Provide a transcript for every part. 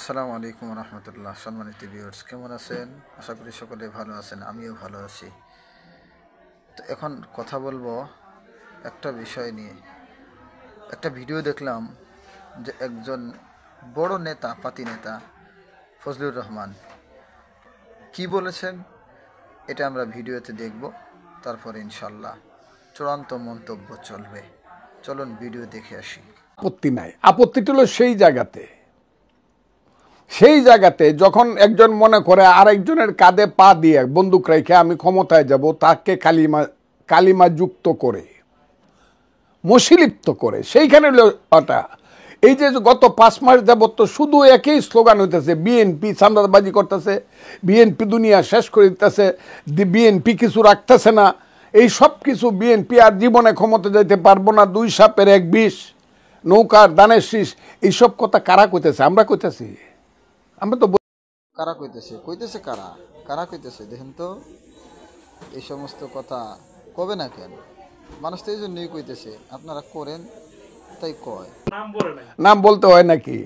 আসসালামু আলাইকুম রহমতুল্লাহ। সম্মানিত ভিউয়ার্স, কেমন আছেন? আশা করি সকলে ভালো আছেন, আমিও ভালো আছি। তো এখন কথা বলবো একটা বিষয় নিয়ে। একটা ভিডিও দেখলাম যে একজন বড় নেতা, পাতি নেতা ফজলুর রহমান কি বলেছেন, এটা আমরা ভিডিওতে দেখব। তারপরে ইনশাল্লাহ চূড়ান্ত মন্তব্য চলবে। চলুন ভিডিও দেখে আসি। আপত্তি নাই, আপত্তিটা হলো সেই জায়গাতে যখন একজন মনে করে আরেকজনের কাঁধে পা দিয়ে বন্দুক রেখে আমি ক্ষমতায় যাব, তাকে কালিমা যুক্ত করে মশিলিপ্ত করে, সেইখানে ওটা এই যে গত 5 মাস যাবত তো শুধু একই স্লোগান হইতেছে, বিএনপি চাঁদাবাজি করতেছে, বিএনপি দুনিয়া শেষ করে দিতেছে, বিএনপি কিছু রাখতেছে না, এই সব কিছু বিএনপি আর জীবনে ক্ষমতা যাইতে পারবো না, 2 সাপের 1 বিষ, নৌকার দানের শীষ, এইসব কথা কারা কইতেছে? আমরা কইতেছি? আমরা তো কারা কইতেছে কারা কারা কইতেছে দেখেন তো। এই সমস্ত কথা কবে না কেন? মানুষ তো এই জন্যই কইতেছে, আপনারা করেন তাই কয়। নাম বলতে হয় নাকি?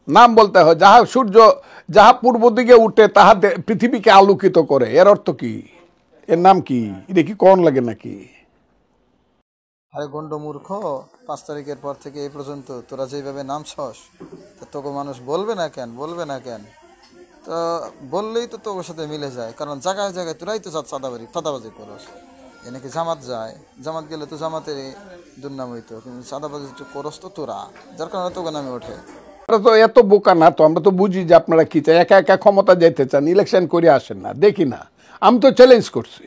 নাম বলতে হয়। সূর্য যাহা পূর্ব দিকে উঠে তাহা পৃথিবীকে আলোকিত করে, এর অর্থ কি? এর নাম কি? এটা কি কোন লাগে নাকি? আরে গন্ড মূর্খ, 5 তারিখের পর থেকে এই পর্যন্ত তোরা যেভাবে নামছস, তা তোকে মানুষ বলবে না কেন? তো বললেই তো তোর সাথে মিলে যায়, কারণ জায়গায় জায়গায় তোরাই তো চাঁদাবাজি করস। এনেকে জামাত যায়, জামাত গেলে তো জামাতের দুর্নাম হইতো, কিন্তু চাঁদাবাজি করস তো তোরা, যার কারণে তোকে নামে ওঠে। আমরা তো এত বোকা না, তো আমরা তো বুঝি যে আপনারা কি চাই। একা একা ক্ষমতা যেতে চান, ইলেকশন করে আসেন না, দেখি না। আমি তো চ্যালেঞ্জ করছি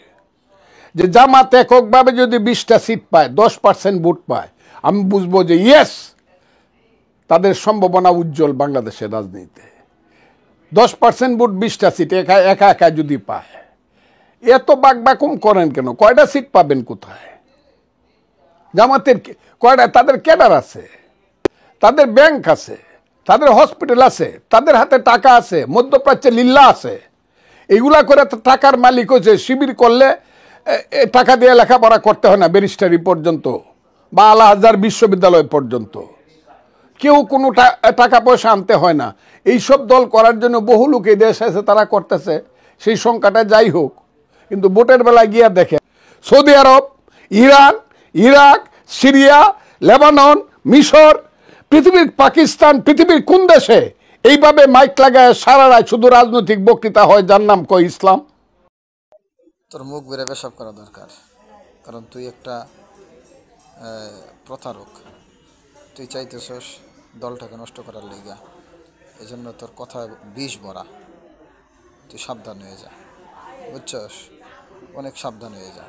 যে জামাত এককভাবে যদি 20টা সিট পায়, 10% ভোট পায়, আমি বুঝবো যে ইয়েস, তাদের সম্ভাবনা উজ্জ্বল বাংলাদেশের রাজনীতিতে। 10% ভোট, 20টা সিট একা একা যদি পায়, এত বাকবাকুম করেন কেন? কয়টা সিট পাবেন কোথায়? জামাতের কয়টা? তাদের ক্যাডার আছে, তাদের ব্যাংক আছে, তাদের হসপিটাল আছে, তাদের হাতে টাকা আছে, মধ্যপ্রাচ্যে লিল্লা আছে। এগুলা করে টাকার মালিক হচ্ছে। শিবির করলে টাকা দিয়ে লেখাপড়া করতে হয় না, ব্যারিস্টারি পর্যন্ত বা আল আজহার বিশ্ববিদ্যালয় পর্যন্ত। কেউ কোনো টাকা পয়সা আনতে হয় না। এইসব দল করার জন্য বহু লোক এই দেশ আছে, তারা করতেছে। সেই সংখ্যাটা যাই হোক, কিন্তু ভোটের বেলায় গিয়া দেখে সৌদি আরব, ইরান, ইরাক, সিরিয়া, লেবানন, মিশর, পৃথিবীর পাকিস্তান, পৃথিবীর কোন দেশে এইভাবে মাইক লাগায় সারা রাত শুধু রাজনৈতিক বক্তৃতা হয়, যার নাম কয় ইসলাম? তোর মুখ বেড়ে পেশাব করা দরকার, কারণ তুই একটা প্রতারক। তুই চাইতেছস দলটাকে নষ্ট করার লেগা, এজন্য তোর কথা বিষ ভরা। তুই সাবধান হয়ে যা, বুঝছস? অনেক সাবধান হয়ে যা,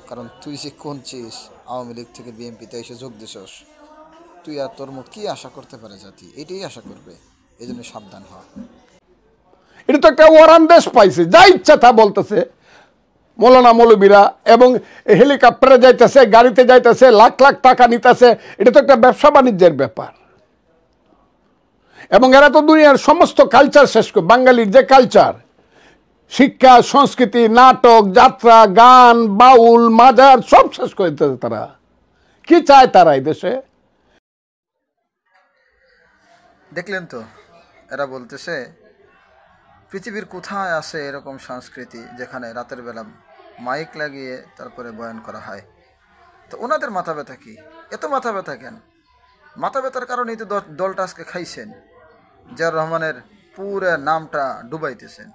কারণ তুই যে কোন চিস আওয়ামী লীগ থেকে বিএনপিতে এসে যোগ দিছস, তুই আর তোর মুখ কি আশা করতে পারে জাতি? এটাই আশা করবে, এই জন্য সাবধান হ। এটা তো একটা ওয়ারান দেশ পাইছে, যা ইচ্ছা তা বলতেছে মৌলানা মৌলবীরা, এবং হেলিকপ্টারে যাইতেছে, গাড়িতে যাইতেছে, লাখ লাখ টাকা নিতেছে। এটা তো একটা ব্যবসা বাণিজ্যের ব্যাপার। এবং এরা তো দুনিয়ার সমস্ত কালচার শেষ করে, বাঙালির যে কালচার, শিক্ষা, সংস্কৃতি, নাটক, যাত্রা, গান, বাউল, মাজার সব শেষ করে দিতেছে তারা। কি চায় তারা এই দেশে? দেখলেন তো, এরা বলতেছে পৃথিবীর কোথায় আছে এরকম সংস্কৃতি যেখানে রাতের বেলা মাইক লাগিয়ে তারপরে বয়ান করা হয়। তো ওনাদের মাথা ব্যথা কি? এত মাথা ব্যথা কেন? মাথা ব্যথার কারণেই তো দলটা আজকে খাইছেন। জিয়াউর রহমানের পুরো নামটা ডুবাইতেছেন,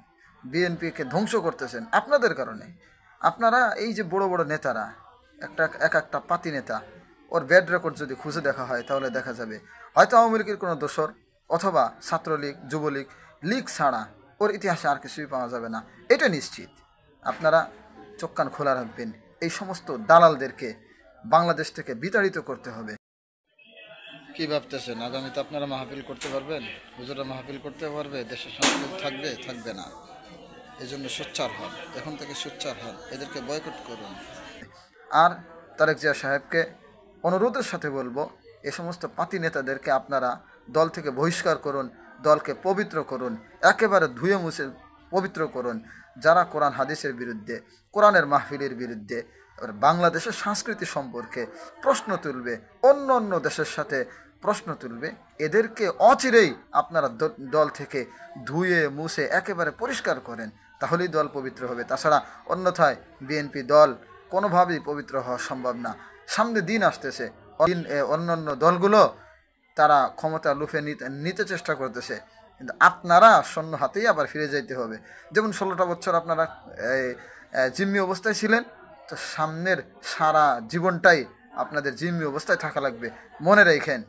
বিএনপিকে ধ্বংস করতেছেন আপনাদের কারণে। আপনারা এই যে বড় বড় নেতারা, এক একটা পাতি নেতা, ওর ব্যাড রেকর্ড যদি খুঁজে দেখা হয় তাহলে দেখা যাবে হয়তো আওয়ামী লীগের কোনো দোসর, অথবা ছাত্রলীগ, যুবলীগ, লীগ ছাড়া ওর ইতিহাসে আর কিছুই পাওয়া যাবে না, এটা নিশ্চিত। আপনারা চোখ কান খোলা রাখবেন। এই সমস্ত দালালদেরকে বাংলাদেশ থেকে বিতাড়িত করতে হবে। কি ভাবতেছেন আগামীতে আপনারা মাহফিল করতে পারবেন? হুজুরা মাহফিল করতে পারবে? দেশের সংস্কৃতি থাকবে না। এই জন্য সোচ্চার হন, এখন থেকে সোচ্চার হন, এদেরকে বয়কট করুন। আর তারেক জিয়া সাহেবকে অনুরোধের সাথে বলবো, এ সমস্ত পাতি নেতাদেরকে আপনারা দল থেকে বহিষ্কার করুন, দলকে পবিত্র করুন, একেবারে ধুয়ে মুছে পবিত্র করুন। যারা কোরআন হাদিসের বিরুদ্ধে, কোরআনের মাহফিলের বিরুদ্ধে, বাংলাদেশের সংস্কৃতি সম্পর্কে প্রশ্ন তুলবে, অন্য অন্য দেশের সাথে প্রশ্ন তুলবে, এদেরকে অচিরেই আপনারা দল থেকে ধুয়ে মুছে একেবারে পরিষ্কার করেন, তাহলেই দল পবিত্র হবে। তাছাড়া অন্যথায় বিএনপি দল কোনোভাবেই পবিত্র হওয়া সম্ভব না। সামনে দিন আসতেছে, অন্যান্য দলগুলো তারা ক্ষমতা লুফে নিতে চেষ্টা করতেছে, কিন্তু আপনারা শূন্য হাতেই আবার ফিরে যাইতে হবে। যেমন 16টা বছর আপনারা জিম্মি অবস্থায় ছিলেন, তো সামনের সারা জীবনটাই আপনাদের জিম্মি অবস্থায় থাকা লাগবে। মনে রেখেন,